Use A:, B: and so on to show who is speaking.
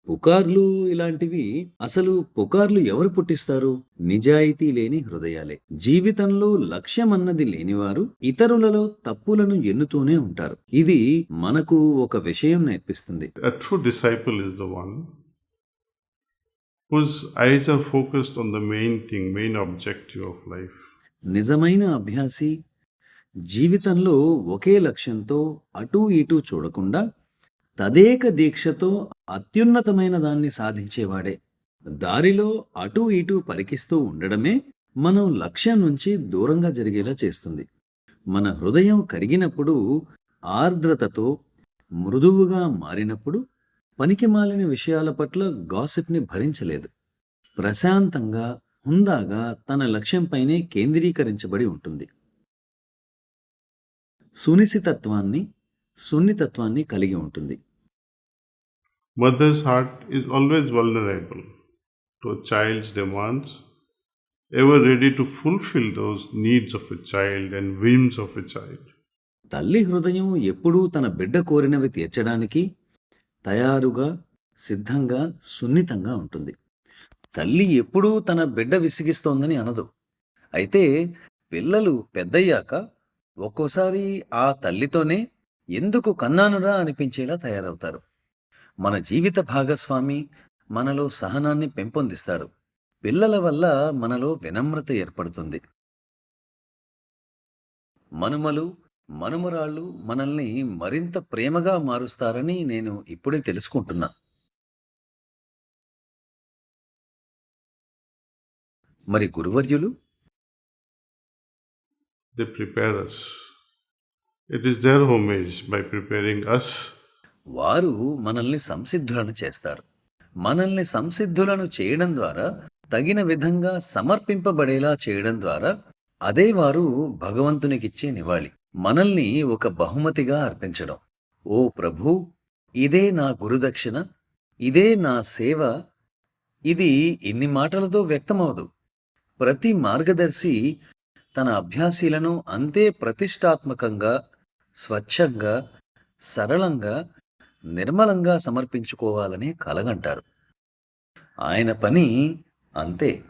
A: పుకార్లు ఇలాంటివి అసలు పుకార్లు ఎవరు పుట్టిస్తారు? నిజాయితీ లేని హృదయాలే. జీవితంలో లక్ష్యమన్నది లేనివారు ఇతరులలో తప్పులను ఎన్నుతూనే ఉంటారు. ఇది మనకు ఒక విషయం నేర్పిస్తుంది.
B: A true disciple is the one whose eyes are focused on the main thing, main objective of life.
A: నిజమైన అభ్యాసి జీవితంలో ఒకే లక్ష్యంతో అటూ ఇటూ చూడకుండా తదేక దీక్షతో అత్యున్నతమైన దాన్ని సాధించేవాడే. దారిలో అటూ ఇటూ పరికిస్తూ ఉండడమే మనం లక్ష్యం నుంచి దూరంగా జరిగేలా చేస్తుంది. మన హృదయం కరిగినప్పుడు, ఆర్ద్రతతో మృదువుగా మారినప్పుడు పనికిమాలిన విషయాల పట్ల గాసిప్ని భరించలేదు. ప్రశాంతంగా, హుందాగా తన లక్ష్యంపైనే కేంద్రీకరించబడి ఉంటుంది. సున్నితత్వాన్ని కలిగి ఉంటుంది.
B: Mother's heart is always vulnerable to a child's demands, ever ready to fulfill those needs of a child and whims of a child.
A: తల్లి హృదయం ఎప్పుడూ తన బిడ్డ కోరినవి తీర్చడానికి తయారుగా, సిద్ధంగా, సున్నితంగా ఉంటుంది. తల్లి ఎప్పుడూ తన బిడ్డ విసిగిస్తోందని అనదు. అయితే పిల్లలు పెద్దయ్యాక ఒక్కోసారి ఆ తల్లితోనే ఎందుకు కన్నానురా అనిపించేలా తయారవుతారు. మన జీవిత భాగస్వామి మనలో సహనాన్ని పెంపొందిస్తారు. పిల్లల వల్ల మనలో వినమ్రత ఏర్పడుతుంది. మనుమలు, మనుమరాళ్ళు మనల్ని మరింత ప్రేమగా మారుస్తారని నేను ఇప్పుడే తెలుసుకుంటున్నా. మరి గురువర్యులు?
B: They prepare us. It is their homage by preparing us.
A: వారు మనల్ని సంసిద్ధులను చేస్తారు. మనల్ని సంసిద్ధులను చేయడం ద్వారా, తగిన విధంగా సమర్పింపబడేలా చేయడం ద్వారా అదే వారు భగవంతునికిచ్చే నివాళి. మనల్ని ఒక బహుమతిగా అర్పించడం. ఓ ప్రభూ, ఇదే నా గురుదక్షిణ, ఇదే నా సేవ. ఇది ఇన్ని మాటలతో వ్యక్తమవదు. ప్రతి మార్గదర్శి తన అభ్యాసీలను అంతే ప్రతిష్టాత్మకంగా, స్వచ్ఛంగా, సరళంగా, నిర్మలంగా సమర్పించుకోవాలని కలగంటారు. ఆయన పని అంతే.